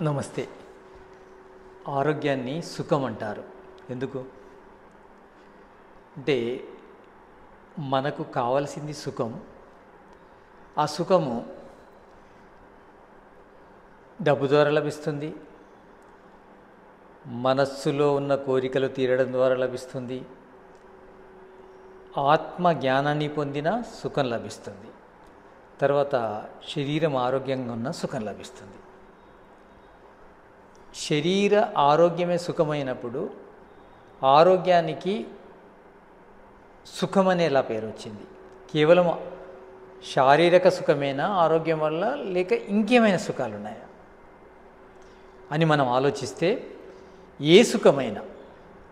నమస్తే. ఆరోగ్యాన్ని సుఖం అంటారు. ఎందుకు అంటే మనకు కావాల్సింది సుఖం. ఆ సుఖము డబ్బు ద్వారా లభిస్తుంది, మనస్సులో ఉన్న కోరికలు తీరడం ద్వారా లభిస్తుంది, ఆత్మ జ్ఞానాన్ని పొందిన సుఖం లభిస్తుంది, తర్వాత శరీరం ఆరోగ్యంగా ఉన్న సుఖం లభిస్తుంది. శరీర ఆరోగ్యమే సుఖమైనప్పుడు ఆరోగ్యానికి సుఖమనే ఎలా పేరు వచ్చింది? కేవలం శారీరక సుఖమేనా ఆరోగ్యం వల్ల, లేక ఇంకేమైనా సుఖాలు ఉన్నాయా అని మనం ఆలోచిస్తే, ఏ సుఖమైనా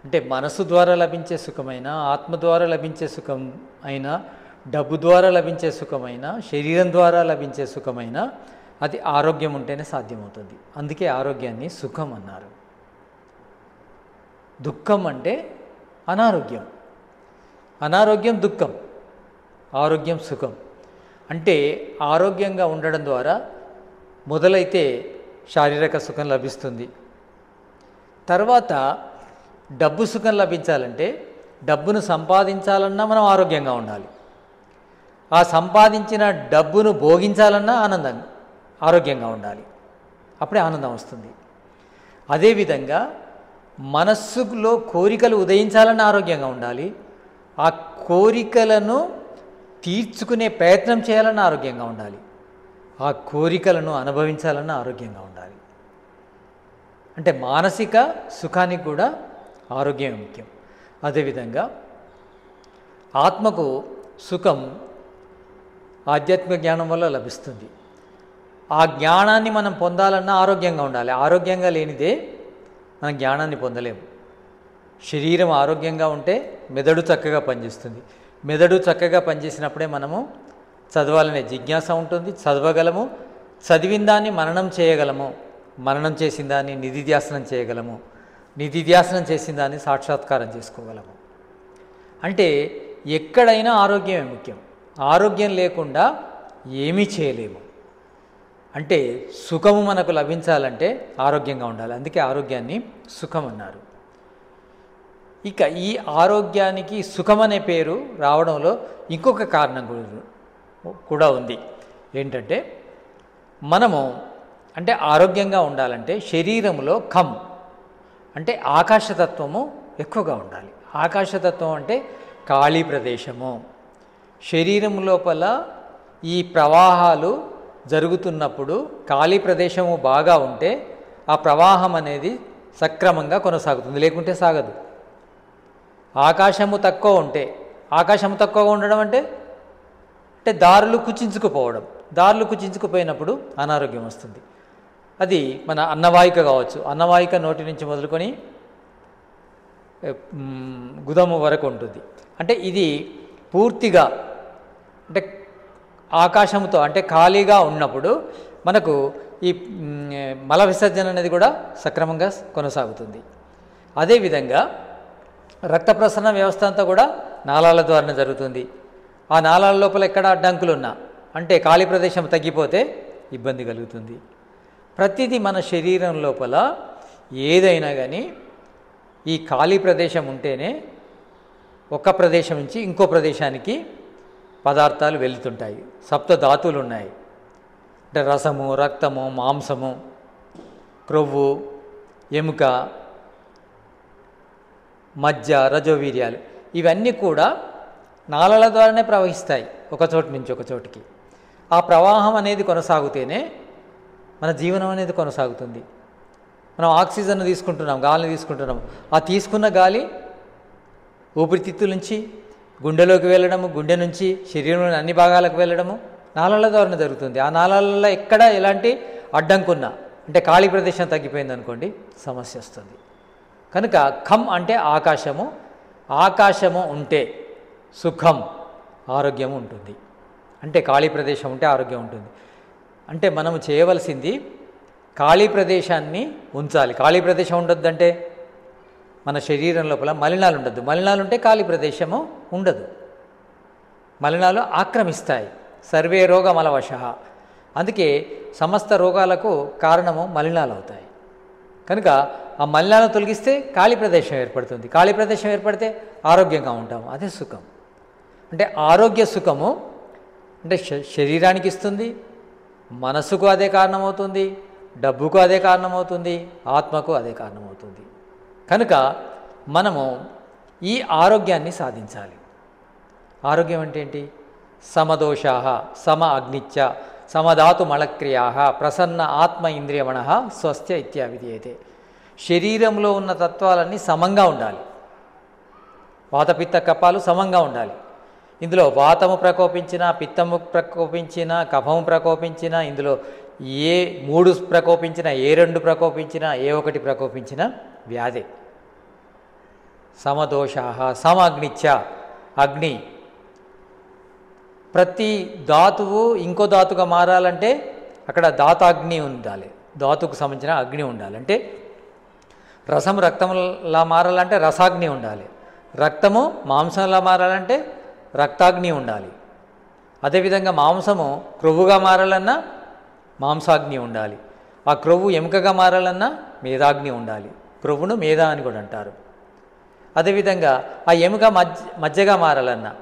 అంటే మనసు ద్వారా లభించే సుఖమైనా, ఆత్మ ద్వారా లభించే సుఖం అయినా, డబ్బు ద్వారా లభించే సుఖమైనా, శరీరం ద్వారా లభించే సుఖమైనా అది ఆరోగ్యం ఉంటేనే సాధ్యమవుతుంది. అందుకే ఆరోగ్యాన్ని సుఖం అన్నారు. దుఃఖం అంటే అనారోగ్యం, అనారోగ్యం దుఃఖం, ఆరోగ్యం సుఖం. అంటే ఆరోగ్యంగా ఉండడం ద్వారా మొదలైతే శారీరక సుఖం లభిస్తుంది. తర్వాత డబ్బు సుఖం లభించాలంటే డబ్బును సంపాదించాలన్నా మనం ఆరోగ్యంగా ఉండాలి. ఆ సంపాదించిన డబ్బును భోగించాలన్నా ఆరోగ్యంగా ఉండాలి. అప్పుడే ఆనందం వస్తుంది. అదేవిధంగా మనస్సులో కోరికలు ఉదయించాలన్నా ఆరోగ్యంగా ఉండాలి. ఆ కోరికలను తీర్చుకునే ప్రయత్నం చేయాలన్నా ఆరోగ్యంగా ఉండాలి. ఆ కోరికలను అనుభవించాలన్నా ఆరోగ్యంగా ఉండాలి. అంటే మానసిక సుఖానికి కూడా ఆరోగ్యం ముఖ్యం. అదేవిధంగా ఆత్మకు సుఖం ఆధ్యాత్మిక జ్ఞానం వల్ల లభిస్తుంది. ఆ జ్ఞానాన్ని మనం పొందాలన్నా ఆరోగ్యంగా ఉండాలి. ఆరోగ్యంగా లేనిదే మనం జ్ఞానాన్ని పొందలేము. శరీరం ఆరోగ్యంగా ఉంటే మెదడు చక్కగా పనిచేస్తుంది. మెదడు చక్కగా పనిచేసినప్పుడే మనము చదవాలనే జిజ్ఞాస ఉంటుంది, చదవగలము, చదివిన దాన్ని మననం చేయగలము, మననం చేసిన దాన్ని నిధిధ్యాసనం చేయగలము, నిధిధ్యాసనం చేసిన దాన్ని సాక్షాత్కారం చేసుకోగలము. అంటే ఎక్కడైనా ఆరోగ్యమే ముఖ్యం. ఆరోగ్యం లేకుండా ఏమీ చేయలేము. అంటే సుఖము మనకు లభించాలంటే ఆరోగ్యంగా ఉండాలి. అందుకే ఆరోగ్యాన్ని సుఖం అన్నారు. ఇక ఈ ఆరోగ్యానికి సుఖం అనే పేరు రావడంలో ఇంకొక కారణం కూడా ఉంది. ఏంటంటే మనము అంటే ఆరోగ్యంగా ఉండాలంటే శరీరంలో ఖం అంటే ఆకాశతత్వము ఎక్కువగా ఉండాలి. ఆకాశతత్వం అంటే ఖాళీ ప్రదేశము. శరీరం లోపల ఈ ప్రవాహాలు జరుగుతున్నప్పుడు ఖాళీ ప్రదేశము బాగా ఉంటే ఆ ప్రవాహం అనేది సక్రమంగా కొనసాగుతుంది, లేకుంటే సాగదు. ఆకాశము తక్కువ ఉంటే, ఆకాశము తక్కువగా ఉండడం అంటే దారులు కుచించుకుపోవడం. దారులు కుచించుకుపోయినప్పుడు అనారోగ్యం వస్తుంది. అది మన అన్నవాహిక కావచ్చు. అన్నవాహిక నోటి నుంచి మొదలుకొని గుదము వరకు ఉంటుంది. అంటే ఇది పూర్తిగా అంటే ఆకాశంతో అంటే ఖాళీగా ఉన్నప్పుడు మనకు ఈ మల విసర్జన అనేది కూడా సక్రమంగా కొనసాగుతుంది. అదేవిధంగా రక్త ప్రసరణ వ్యవస్థ అంతా కూడా నాళాల ద్వారానే జరుగుతుంది. ఆ నాళాల లోపల ఎక్కడ అడ్డంకులు ఉన్నా అంటే ఖాళీ ప్రదేశం తగ్గిపోతే ఇబ్బంది కలుగుతుంది. ప్రతిదీ మన శరీరం లోపల ఏదైనా కానీ ఈ ఖాళీ ప్రదేశం ఉంటేనే ఒక ప్రదేశం నుంచి ఇంకో ప్రదేశానికి పదార్థాలు వెళుతుంటాయి. సప్త ధాతువులు ఉన్నాయి. అంటే రసము, రక్తము, మాంసము, క్రొవ్వు, ఎముక, మజ్జ, రజోవీర్యాలు ఇవన్నీ కూడా నాళాల ద్వారానే ప్రవహిస్తాయి ఒక చోటు నుంచి ఒక చోటికి. ఆ ప్రవాహం అనేది కొనసాగితేనే మన జీవనం అనేది కొనసాగుతుంది. మనం ఆక్సిజన్ తీసుకుంటున్నాం, గాలిని తీసుకుంటున్నాం. ఆ తీసుకున్న గాలి ఊపిరితిత్తుల నుంచి గుండెలోకి వెళ్ళడము, గుండె నుంచి శరీరంలోని అన్ని భాగాలకు వెళ్ళడము నాళాల ద్వారానే జరుగుతుంది. ఆ నాళాలలో ఎక్కడ ఎలాంటి అడ్డంకున్నా అంటే ఖాళీ ప్రదేశం తగ్గిపోయింది అనుకోండి, సమస్య వస్తుంది. కనుక ఖం అంటే ఆకాశము. ఆకాశము ఉంటే సుఖం, ఆరోగ్యం ఉంటుంది. అంటే ఖాళీ ప్రదేశం ఉంటే ఆరోగ్యం ఉంటుంది. అంటే మనము చేయవలసింది ఖాళీ ప్రదేశాన్ని ఉంచాలి. ఖాళీ ప్రదేశం ఉండొద్దంటే మన శరీరం లోపల మలినాలు ఉండద్దు. మలినాలు ఉంటే ఖాళీ ప్రదేశము ఉండదు. మలినాలు ఆక్రమిస్తాయి. సర్వే రోగమలవశ. అందుకే సమస్త రోగాలకు కారణము మలినాలు అవుతాయి. కనుక ఆ మలినాలను తొలగిస్తే ఖాళీ ప్రదేశం ఏర్పడుతుంది. ఖాళీ ప్రదేశం ఏర్పడితే ఆరోగ్యంగా ఉంటాము. అదే సుఖం. అంటే ఆరోగ్య సుఖము అంటే శరీరానికి ఇస్తుంది, మనసుకు అదే కారణమవుతుంది, డబ్బుకు అదే కారణమవుతుంది, ఆత్మకు అదే కారణమవుతుంది. కనుక మనము ఈ ఆరోగ్యాన్ని సాధించాలి. ఆరోగ్యం అంటే ఏంటి? సమదోషా సమ అగ్నిచ్చ సమధాతు మళక్రియా ప్రసన్న ఆత్మ ఇంద్రియమణ స్వస్థ్య ఇత్యావిధీయతే. శరీరంలో ఉన్న తత్వాలన్నీ సమంగా ఉండాలి. వాతపిత్త కపాలు సమంగా ఉండాలి. ఇందులో వాతము ప్రకోపించినా, పిత్తము ప్రకోపించినా, కఫము ప్రకోపించినా, ఇందులో ఏ 3 ప్రకోపించినా, ఏ 2 ప్రకోపించినా, ఏ 1 ప్రకోపించినా వ్యాధి. సమదోషా సమ అగ్నిచ్చ అగ్ని. ప్రతి ధాతువు ఇంకో ధాతుగా మారాలంటే అక్కడ ధాతాగ్ని ఉండాలి, ధాతుకు సంబంధించిన అగ్ని ఉండాలి. అంటే రసం రక్తంలా మారాలంటే రసాగ్ని ఉండాలి, రక్తము మాంసంలా మారాలంటే రక్తాగ్ని ఉండాలి. అదేవిధంగా మాంసము క్రొవ్వుగా మారాలన్నా మాంసాగ్ని ఉండాలి. ఆ క్రొవ్వు ఎముకగా మారాలన్నా మేధాగ్ని ఉండాలి. క్రొవ్వును మేధ అని కూడా అంటారు. అదేవిధంగా ఆ ఎముక మజ్జగా మారాలన్నా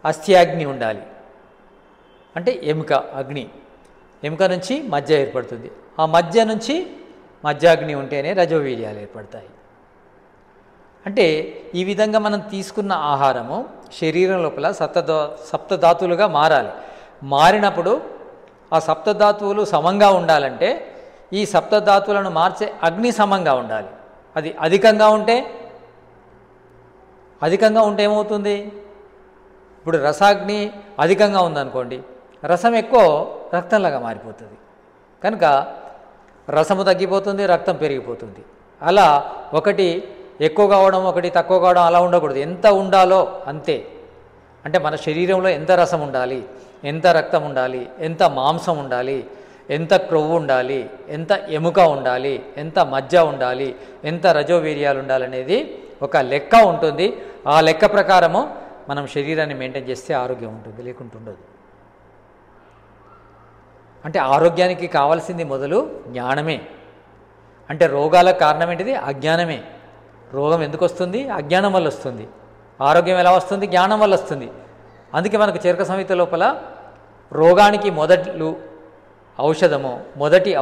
అస్థ్యాగ్ని ఉండాలి. అంటే ఎముక అగ్ని, ఎముక నుంచి మజ్జ ఏర్పడుతుంది. ఆ మజ్జ నుంచి మజ్జాగ్ని ఉంటేనే రజోవీర్యాలు ఏర్పడతాయి. అంటే ఈ విధంగా మనం తీసుకున్న ఆహారము శరీరం లోపల సప్తధాతులుగా మారాలి. మారినప్పుడు ఆ సప్తధాతువులు సమంగా ఉండాలంటే ఈ సప్తధాతువులను మార్చే అగ్ని సమంగా ఉండాలి. అది అధికంగా ఉంటే ఏమవుతుంది? ఇప్పుడు రసాగ్ని అధికంగా ఉందనుకోండి, రసం ఎక్కువ రక్తంలాగా మారిపోతుంది. కనుక రసము తగ్గిపోతుంది, రక్తం పెరిగిపోతుంది. అలా ఒకటి ఎక్కువ కావడం, ఒకటి తక్కువ కావడం అలా ఉండకూడదు. ఎంత ఉండాలో అంతే. అంటే మన శరీరంలో ఎంత రసం ఉండాలి, ఎంత రక్తం ఉండాలి, ఎంత మాంసం ఉండాలి, ఎంత క్రొవ్వు ఉండాలి, ఎంత ఎముక ఉండాలి, ఎంత మజ్జ ఉండాలి, ఎంత రజోవీర్యాలు ఉండాలనేది ఒక లెక్క ఉంటుంది. ఆ లెక్క ప్రకారము మనం శరీరాన్ని మెయింటైన్ చేస్తే ఆరోగ్యం ఉంటుంది, లేకుంటే ఉండదు. అంటే ఆరోగ్యానికి కావాల్సింది మొదలు జ్ఞానమే. అంటే రోగాలకు కారణం ఏంటిది? అజ్ఞానమే. రోగం ఎందుకు వస్తుంది? అజ్ఞానం వల్ల వస్తుంది. ఆరోగ్యం ఎలా వస్తుంది? జ్ఞానం వల్ల వస్తుంది. అందుకే మనకు చరక సంహిత లోపల రోగానికి మొదటి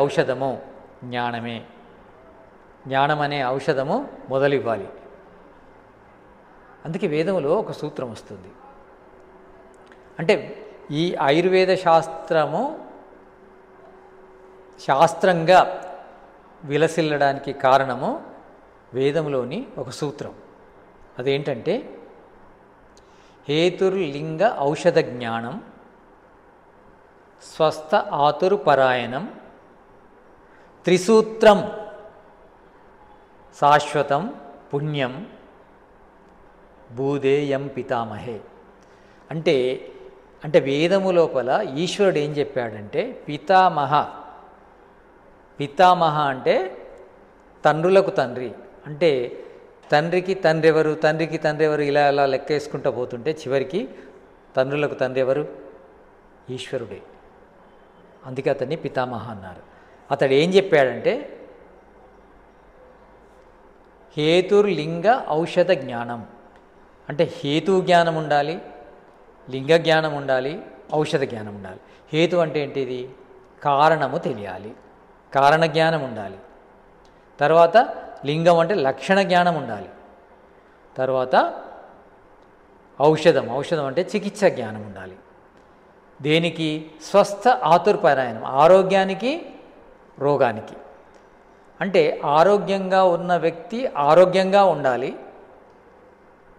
ఔషధము జ్ఞానమే. జ్ఞానం అనే ఔషధము మొదలు ఇవ్వాలి. అందుకే వేదములో ఒక సూత్రం వస్తుంది. అంటే ఈ ఆయుర్వేద శాస్త్రంగా విలసిల్లడానికి కారణము వేదములోని ఒక సూత్రం. అదేంటంటే హేతుర్లింగ ఔషధ జ్ఞానం స్వస్థ ఆతురుపరాయణం త్రిసూత్రం శాశ్వతం పుణ్యం భూదేయం పితామహే. అంటే వేదము లోపల ఈశ్వరుడు ఏం చెప్పాడంటే పితామహ అంటే తండ్రులకు తండ్రి. అంటే తండ్రికి తండ్రి ఎవరు ఇలా లెక్క వేసుకుంటూ పోతుంటే చివరికి తండ్రులకు తండ్రి ఎవరు? ఈశ్వరుడే. అందుకే అతన్ని పితామహ అన్నారు. అతడు ఏం చెప్పాడంటే హేతుర్లింగ ఔషధ జ్ఞానం. అంటే హేతు జ్ఞానం ఉండాలి, లింగ జ్ఞానం ఉండాలి, ఔషధ జ్ఞానం ఉండాలి. హేతు అంటే ఏంటిది? కారణము తెలియాలి, కారణ జ్ఞానం ఉండాలి. తర్వాత లింగం అంటే లక్షణ జ్ఞానం ఉండాలి. తర్వాత ఔషధం అంటే చికిత్స జ్ఞానం ఉండాలి. దేనికి? స్వస్థ ఆతుర్పరాయణం, ఆరోగ్యానికి రోగానికి. అంటే ఆరోగ్యంగా ఉన్న వ్యక్తి ఆరోగ్యంగా ఉండాలి,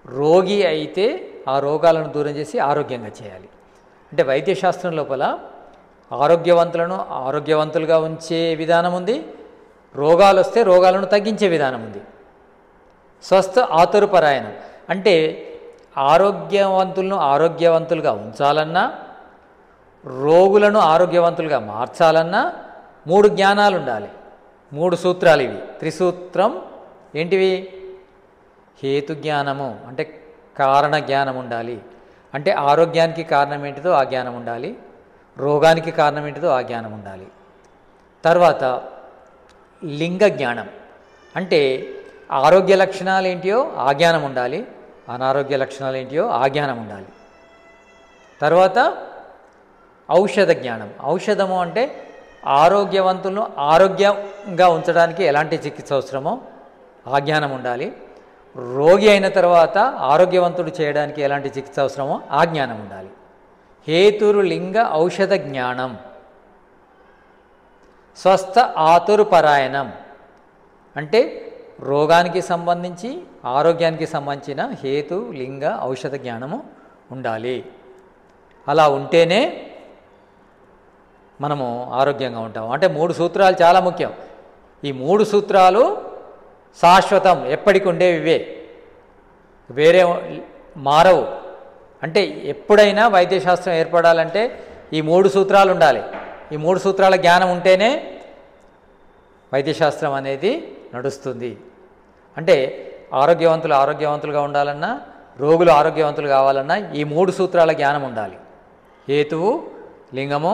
రోగి అయితే ఆ రోగాలను దూరం చేసి ఆరోగ్యంగా చేయాలి. అంటే వైద్యశాస్త్రం లోపల ఆరోగ్యవంతులను ఆరోగ్యవంతులుగా ఉంచే విధానం ఉంది, రోగాలు వస్తే రోగాలను తగ్గించే విధానం ఉంది. స్వస్థ ఆతురుపరాయణం అంటే ఆరోగ్యవంతులను ఆరోగ్యవంతులుగా ఉంచాలన్నా, రోగులను ఆరోగ్యవంతులుగా మార్చాలన్నా 3 జ్ఞానాలు ఉండాలి. 3 సూత్రాలు ఇవి. త్రిసూత్రం ఏంటివి? హేతు జ్ఞానము అంటే కారణ జ్ఞానం ఉండాలి. అంటే ఆరోగ్యానికి కారణం ఏంటిదో ఆ జ్ఞానం ఉండాలి. రోగానికి కారణం ఏంటిదో ఆ జ్ఞానం ఉండాలి. తర్వాత లింగ జ్ఞానం అంటే ఆరోగ్య లక్షణాలు ఏంటియో ఆ జ్ఞానం ఉండాలి, అనారోగ్య లక్షణాలు ఏంటియో ఆ జ్ఞానం ఉండాలి. తర్వాత ఔషధ జ్ఞానం. ఔషధము అంటే ఆరోగ్యవంతులను ఆరోగ్యంగా ఉంచడానికి ఎలాంటి చికిత్స అవసరమో ఆ జ్ఞానం ఉండాలి. రోగి అయిన తర్వాత ఆరోగ్యవంతుడు చేయడానికి ఎలాంటి చికిత్స అవసరమో ఆ జ్ఞానం ఉండాలి. హేతురు లింగ ఔషధ జ్ఞానం. స్వస్థ ఆతురుపరాయణం అంటే రోగానికి సంబంధించి ఆరోగ్యానికి సంబంధించిన హేతు లింగ ఔషధ జ్ఞానము ఉండాలి. అలా ఉంటేనే మనము ఆరోగ్యంగా ఉంటాం. అంటే 3 సూత్రాలు చాలా ముఖ్యం. ఈ 3 సూత్రాలు శాశ్వతం, ఎప్పటికి ఉండేవి, ఇవే, వేరే మారవు. అంటే ఎప్పుడైనా వైద్యశాస్త్రం ఏర్పడాలంటే ఈ 3 సూత్రాలు ఉండాలి. ఈ 3 సూత్రాల జ్ఞానం ఉంటేనే వైద్యశాస్త్రం అనేది నడుస్తుంది. అంటే ఆరోగ్యవంతులుగా ఉండాలన్నా, రోగులు ఆరోగ్యవంతులు కావాలన్నా ఈ 3 సూత్రాల జ్ఞానం ఉండాలి. హేతువు, లింగము,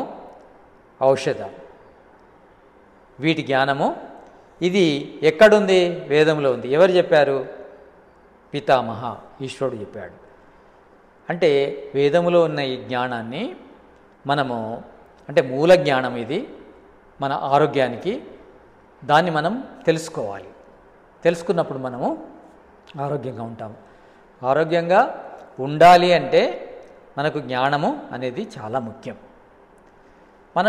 ఔషధం, వీటి జ్ఞానము. ఇది ఎక్కడుంది? వేదంలో ఉంది. ఎవరు చెప్పారు? పితామహ ఈశ్వరుడు చెప్పాడు. అంటే వేదములో ఉన్న ఈ జ్ఞానాన్ని మనము, అంటే మూల జ్ఞానం ఇది మన ఆరోగ్యానికి, దాన్ని మనం తెలుసుకోవాలి. తెలుసుకున్నప్పుడు మనము ఆరోగ్యంగా ఉంటాము. ఆరోగ్యంగా ఉండాలి అంటే మనకు జ్ఞానము అనేది చాలా ముఖ్యం. మన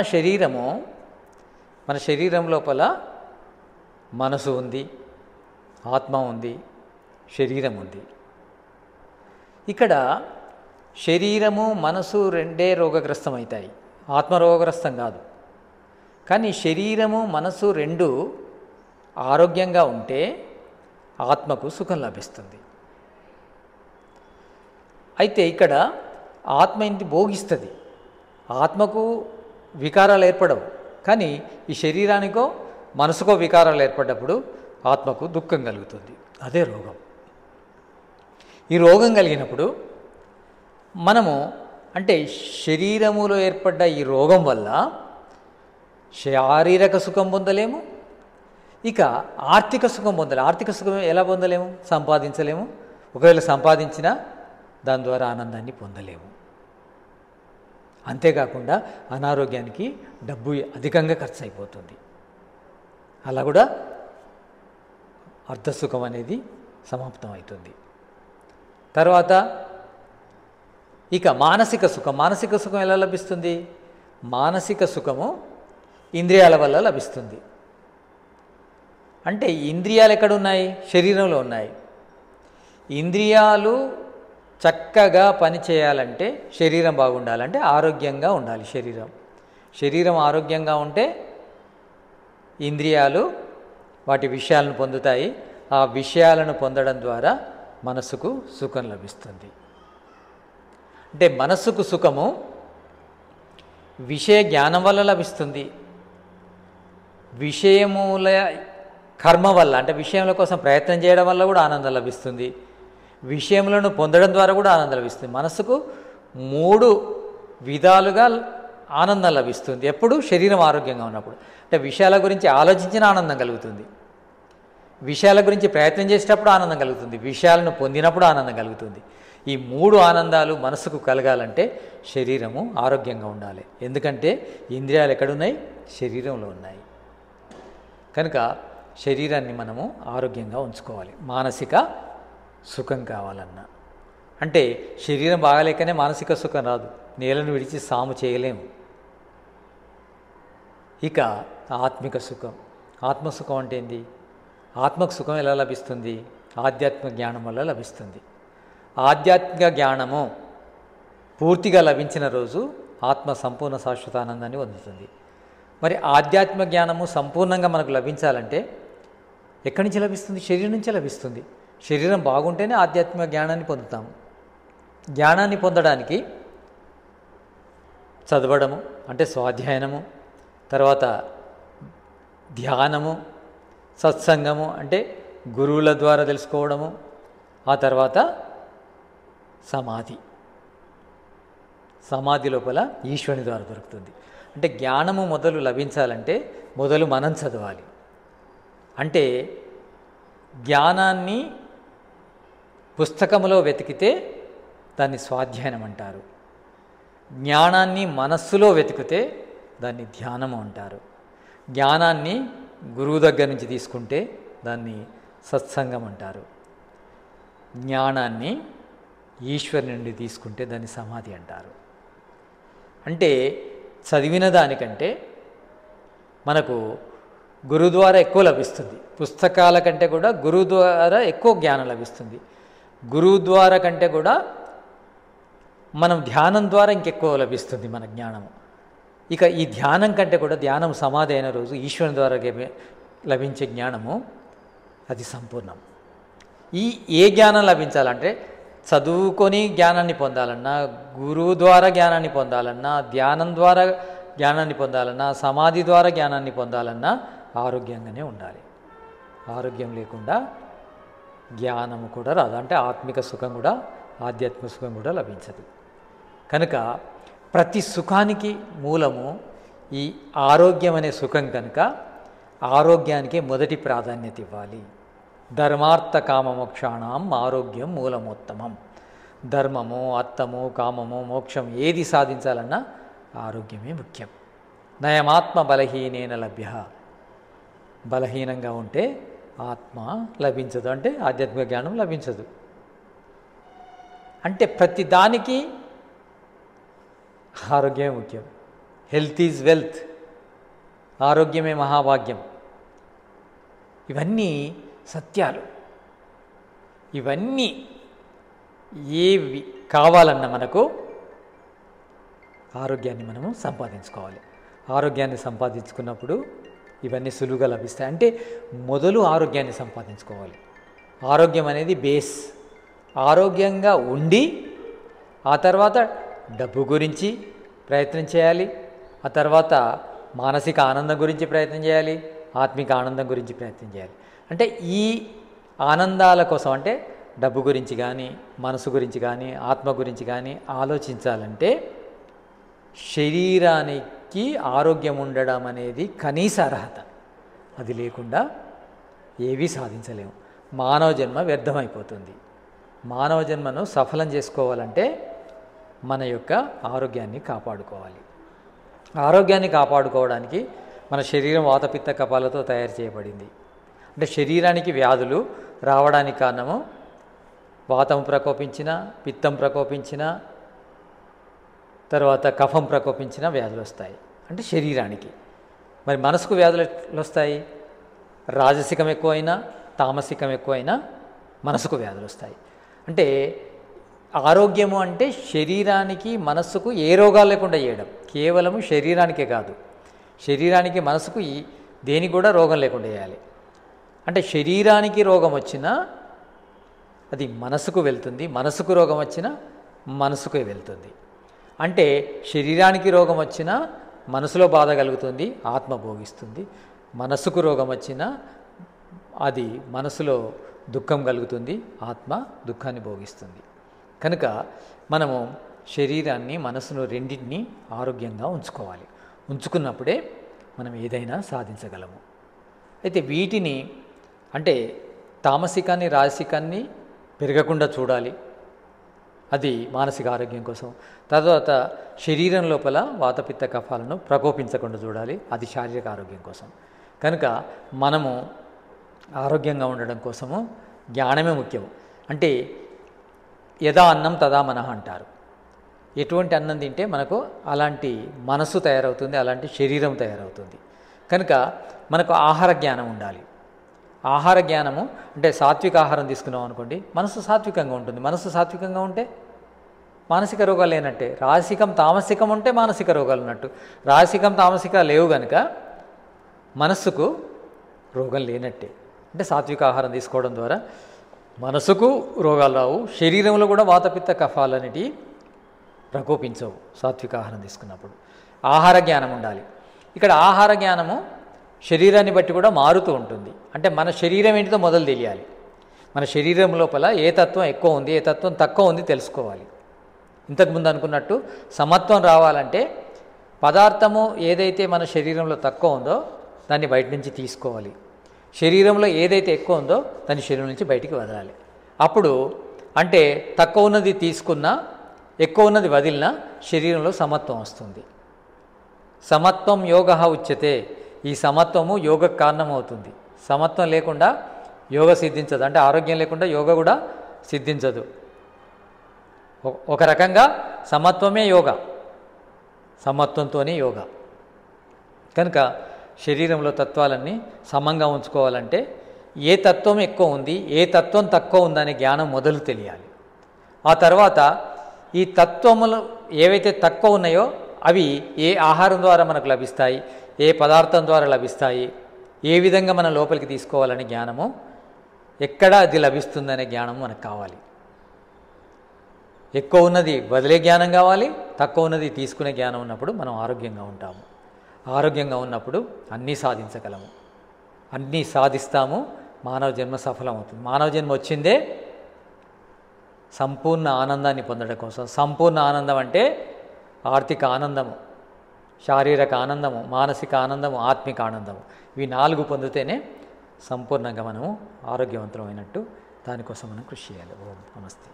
శరీరం లోపల మనసు ఉంది, ఆత్మ ఉంది, శరీరం ఉంది. ఇక్కడ శరీరము మనసు రెండే రోగగ్రస్తం అవుతాయి, ఆత్మ రోగగ్రస్తం కాదు. కానీ శరీరము మనసు రెండు ఆరోగ్యంగా ఉంటే ఆత్మకు సుఖం లభిస్తుంది. అయితే ఇక్కడ ఆత్మ ఇంటి భోగిస్తుంది, ఆత్మకు వికారాలు ఏర్పడవు. కానీ ఈ శరీరానికో మనసుకో వికారాలు ఏర్పడ్డప్పుడు ఆత్మకు దుఃఖం కలుగుతుంది. అదే రోగం. ఈ రోగం కలిగినప్పుడు మనము, అంటే శరీరములో ఏర్పడ్డ ఈ రోగం వల్ల శారీరక సుఖం పొందలేము, ఇక ఆర్థిక సుఖం పొందలేము. ఆర్థిక సుఖం ఎలా పొందలేము? సంపాదించలేము. ఒకవేళ సంపాదించినా దాని ద్వారా ఆనందాన్ని పొందలేము. అంతేకాకుండా అనారోగ్యానికి డబ్బు అధికంగా ఖర్చు అయిపోతుంది. అలా కూడా అర్ధసుఖం అనేది సమాప్తం అవుతుంది. తర్వాత ఇక మానసిక సుఖం. మానసిక సుఖం ఎలా లభిస్తుంది? మానసిక సుఖము ఇంద్రియాల వల్ల లభిస్తుంది. అంటే ఇంద్రియాలు ఎక్కడున్నాయి? శరీరంలో ఉన్నాయి. ఇంద్రియాలు చక్కగా పనిచేయాలంటే శరీరం బాగుండాలంటే ఆరోగ్యంగా ఉండాలి. శరీరం ఆరోగ్యంగా ఉంటే ఇంద్రియాలు వాటి విషయాలను పొందుతాయి. ఆ విషయాలను పొందడం ద్వారా మనసుకు సుఖం లభిస్తుంది. అంటే మనస్సుకు సుఖము విషయ జ్ఞానం వల్ల లభిస్తుంది, విషయముల కర్మ వల్ల, అంటే విషయముల కోసం ప్రయత్నం చేయడం వల్ల కూడా ఆనందం లభిస్తుంది, విషయములను పొందడం ద్వారా కూడా ఆనందం లభిస్తుంది. మనసుకు 3 విధాలుగా ఆనందం లభిస్తుంది. ఎప్పుడు? శరీరం ఆరోగ్యంగా ఉన్నప్పుడు. అంటే విషయాల గురించి ఆలోచించిన ఆనందం కలుగుతుంది, విషయాల గురించి ప్రయత్నం చేసేటప్పుడు ఆనందం కలుగుతుంది, విషయాలను పొందినప్పుడు ఆనందం కలుగుతుంది. ఈ 3 ఆనందాలు మనసుకు కలగాలంటే శరీరము ఆరోగ్యంగా ఉండాలి. ఎందుకంటే ఇంద్రియాలు ఎక్కడున్నాయి? శరీరంలో ఉన్నాయి. కనుక శరీరాన్ని మనము ఆరోగ్యంగా ఉంచుకోవాలి. మానసిక సుఖం కావాలన్నా, అంటే శరీరం బాగాలేకనే మానసిక సుఖం రాదు. నేలను విడిచి సాము చేయలేము. ఇక ఆత్మిక సుఖం. ఆత్మసుఖం అంటే ఏంటి? ఆత్మకు సుఖం ఎలా లభిస్తుంది? ఆధ్యాత్మిక జ్ఞానం వల్ల లభిస్తుంది. ఆధ్యాత్మిక జ్ఞానము పూర్తిగా లభించిన రోజు ఆత్మ సంపూర్ణ శాశ్వత ఆనందాన్ని పొందుతుంది. మరి ఆధ్యాత్మిక జ్ఞానము సంపూర్ణంగా మనకు లభించాలంటే ఎక్కడి నుంచి లభిస్తుంది? శరీరం నుంచే లభిస్తుంది. శరీరం బాగుంటేనే ఆధ్యాత్మిక జ్ఞానాన్ని పొందుతాము. జ్ఞానాన్ని పొందడానికి చదవడము అంటే స్వాధ్యాయనము, తర్వాత ధ్యానము, సత్సంగము అంటే గురువుల ద్వారా తెలుసుకోవడము, ఆ తర్వాత సమాధి లోపల ఈశ్వరుని ద్వారా దొరుకుతుంది. అంటే జ్ఞానము మొదలు లభించాలంటే మొదలు మనం చదవాలి. అంటే జ్ఞానాన్ని పుస్తకంలో వెతికితే దాన్ని స్వాధ్యాయనం అంటారు. జ్ఞానాన్ని మనస్సులో వెతికితే దాన్ని ధ్యానము అంటారు. జ్ఞానాన్ని గురువు దగ్గర నుంచి తీసుకుంటే దాన్ని సత్సంగం అంటారు. జ్ఞానాన్ని ఈశ్వరు నుండి తీసుకుంటే దాన్ని సమాధి అంటారు. అంటే చదివిన దానికంటే మనకు గురువు ద్వారా ఎక్కువ లభిస్తుంది. పుస్తకాల కంటే కూడా గురువు ద్వారా ఎక్కువ జ్ఞానం లభిస్తుంది. గురువు ద్వారా కంటే కూడా మనం ధ్యానం ద్వారా ఇంకెక్కువ లభిస్తుంది మన జ్ఞానము. ఇక ఈ ధ్యానం కంటే కూడా ధ్యానం సమాధి అయిన రోజు ఈశ్వరుని ద్వారా లభించే జ్ఞానము అది సంపూర్ణం. ఏ జ్ఞానం లభించాలంటే చదువుకొని జ్ఞానాన్ని పొందాలన్నా, గురువు ద్వారా జ్ఞానాన్ని పొందాలన్నా, ధ్యానం ద్వారా జ్ఞానాన్ని పొందాలన్నా, సమాధి ద్వారా జ్ఞానాన్ని పొందాలన్నా ఆరోగ్యంగానే ఉండాలి. ఆరోగ్యం లేకుండా జ్ఞానము కూడా రాదు. అంటే ఆత్మిక సుఖం కూడా ఆధ్యాత్మిక సుఖం కూడా లభించదు. కనుక ప్రతి సుఖానికి మూలము ఈ ఆరోగ్యం అనే సుఖం. కనుక ఆరోగ్యానికి మొదటి ప్రాధాన్యత ఇవ్వాలి. ధర్మార్థ కామమోక్షాణం ఆరోగ్యం మూలమోత్తమం. ధర్మము, అర్థము, కామము, మోక్షం ఏది సాధించాలన్నా ఆరోగ్యమే ముఖ్యం. నయమాత్మ బలహీనేన లభ్య. బలహీనంగా ఉంటే ఆత్మ లభించదు, అంటే ఆధ్యాత్మిక జ్ఞానం లభించదు. అంటే ప్రతి దానికి ఆరోగ్యమే ముఖ్యం. Health is wealth. ఆరోగ్యమే మహాభాగ్యం. ఇవన్నీ సత్యాలు. ఇవన్నీ ఏవి కావాలన్నా మనకు ఆరోగ్యాన్ని మనము సంపాదించుకోవాలి. ఆరోగ్యాన్ని సంపాదించుకున్నప్పుడు ఇవన్నీ సులువుగా లభిస్తాయి. అంటే మొదలు ఆరోగ్యాన్ని సంపాదించుకోవాలి. ఆరోగ్యం అనేది బేస్. ఆరోగ్యంగా ఉండి ఆ తర్వాత డబ్బు గురించి ప్రయత్నం చేయాలి. ఆ తర్వాత మానసిక ఆనందం గురించి ప్రయత్నం చేయాలి. ఆత్మిక ఆనందం గురించి ప్రయత్నం చేయాలి. అంటే ఈ ఆనందాల కోసం, అంటే డబ్బు గురించి కానీ, మనసు గురించి కానీ, ఆత్మ గురించి కానీ ఆలోచించాలంటే శరీరానికి ఆరోగ్యం ఉండడం అనేది కనీస అర్హత. అది లేకుండా ఏవీ సాధించలేము. మానవ జన్మ వ్యర్థమైపోతుంది. మానవ జన్మను సఫలం చేసుకోవాలంటే మన యొక్క ఆరోగ్యాన్ని కాపాడుకోవాలి. ఆరోగ్యాన్ని కాపాడుకోవడానికి మన శరీరం వాతపిత్త కపాలతో తయారు చేయబడింది. అంటే శరీరానికి వ్యాధులు రావడానికి కారణము వాతం ప్రకోపించిన, పిత్తం ప్రకోపించిన, తర్వాత కఫం ప్రకోపించిన వ్యాధులు వస్తాయి. అంటే శరీరానికి. మరి మనసుకు వ్యాధులు ఎట్లా వస్తాయి? రాజసికం ఎక్కువైనా, తామసికం ఎక్కువైనా మనసుకు వ్యాధులు వస్తాయి. అంటే ఆరోగ్యము అంటే శరీరానికి, మనస్సుకు ఏ రోగాలు లేకుండా చేయడం. కేవలము శరీరానికే కాదు, శరీరానికి, మనసుకు దేనికి కూడా రోగం లేకుండా చేయాలి. అంటే శరీరానికి రోగం వచ్చినా అది మనసుకు వెళ్తుంది, మనసుకు రోగం వచ్చినా మనసుకే వెళ్తుంది. అంటే శరీరానికి రోగం వచ్చినా మనసులో బాధ కలుగుతుంది, ఆత్మ భోగిస్తుంది. మనసుకు రోగం వచ్చినా అది మనసులో దుఃఖం కలుగుతుంది, ఆత్మ దుఃఖాన్ని భోగిస్తుంది. కనుక మనము శరీరాన్ని, మనసును రెండింటినీ ఆరోగ్యంగా ఉంచుకోవాలి. ఉంచుకున్నప్పుడే మనం ఏదైనా సాధించగలము. అయితే వీటిని, అంటే తామసికాన్ని, రాజసికాన్ని పెరగకుండా చూడాలి. అది మానసిక ఆరోగ్యం కోసం. తర్వాత శరీరం లోపల వాతపిత్త కఫాలను ప్రకోపించకుండా చూడాలి. అది శారీరక ఆరోగ్యం కోసం. కనుక మనము ఆరోగ్యంగా ఉండడం కోసము జ్ఞానమే ముఖ్యం. అంటే యథా అన్నం తదా మనః అంటారు. ఎటువంటి అన్నం తింటే మనకు అలాంటి మనసు తయారవుతుంది, అలాంటి శరీరం తయారవుతుంది. కనుక మనకు ఆహార జ్ఞానం ఉండాలి. ఆహార జ్ఞానము అంటే సాత్విక ఆహారం తీసుకున్నాం అనుకోండి, మనసు సాత్వికంగా ఉంటుంది. మనసు సాత్వికంగా ఉంటే మానసిక రోగాలు లేనట్టే. రాజసికం, తామసికం ఉంటే మానసిక రోగాలు ఉన్నట్టు. రాజసికం, తామసిక లేవు కనుక మనస్సుకు రోగం లేనట్టే. అంటే సాత్విక ఆహారం తీసుకోవడం ద్వారా మనసుకు రోగాలు రావు, శరీరంలో కూడా వాతపిత్త కఫాలు అనేటివి ప్రకోపించవు సాత్విక ఆహారం తీసుకున్నప్పుడు. ఆహార జ్ఞానం ఉండాలి. ఇక్కడ ఆహార జ్ఞానము శరీరాన్ని బట్టి కూడా మారుతూ ఉంటుంది. అంటే మన శరీరం ఏంటిదో మొదలు తెలియాలి. మన శరీరం లోపల ఏ తత్వం ఎక్కువ ఉంది, ఏ తత్వం తక్కువ ఉంది తెలుసుకోవాలి. ఇంతకుముందు అనుకున్నట్టు సమత్వం రావాలంటే పదార్థము ఏదైతే మన శరీరంలో తక్కువ ఉందో దాన్ని బయట నుంచి తీసుకోవాలి, శరీరంలో ఏదైతే ఎక్కువ ఉందో దాన్ని శరీరం నుంచి బయటికి వదలాలి. అప్పుడు అంటే తక్కువ ఉన్నది తీసుకున్నా ఎక్కువ ఉన్నది వదిలినా శరీరంలో సమత్వం వస్తుంది. సమత్వం యోగ ఉచ్యతే. ఈ సమత్వము యోగకు కారణమవుతుంది. సమత్వం లేకుండా యోగ సిద్ధించదు, అంటే ఆరోగ్యం లేకుండా యోగ కూడా సిద్ధించదు. ఒక రకంగా సమత్వమే యోగ, సమత్వంతోనే యోగ. కనుక శరీరంలో తత్వాలన్నీ సమంగా ఉంచుకోవాలంటే ఏ తత్వం ఎక్కువ ఉంది, ఏ తత్వం తక్కువ ఉందనే జ్ఞానం మొదలు తెలియాలి. ఆ తర్వాత ఈ తత్వములు ఏవైతే తక్కువ ఉన్నాయో అవి ఏ ఆహారం ద్వారా మనకు లభిస్తాయి, ఏ పదార్థం ద్వారా లభిస్తాయి, ఏ విధంగా మన లోపలికి తీసుకోవాలనే జ్ఞానము, ఎక్కడ అది లభిస్తుందనే జ్ఞానం మనకు కావాలి. ఎక్కువ ఉన్నది వదిలే జ్ఞానం కావాలి, తక్కువ ఉన్నది తీసుకునే జ్ఞానం ఉన్నప్పుడు మనం ఆరోగ్యంగా ఉంటాము. ఆరోగ్యంగా ఉన్నప్పుడు అన్నీ సాధించగలము, అన్నీ సాధిస్తాము. మానవ జన్మ సఫలమవుతుంది. మానవ జన్మ వచ్చిందే సంపూర్ణ ఆనందాన్ని పొందడం కోసం. సంపూర్ణ ఆనందం అంటే ఆర్థిక ఆనందము, శారీరక ఆనందము, మానసిక ఆనందము, ఆత్మిక ఆనందము. ఇవి 4 పొందితేనే సంపూర్ణంగా మనము ఆరోగ్యవంతులమైనట్టు. దానికోసం మనం కృషి చేయాలి. ఓం నమస్తే.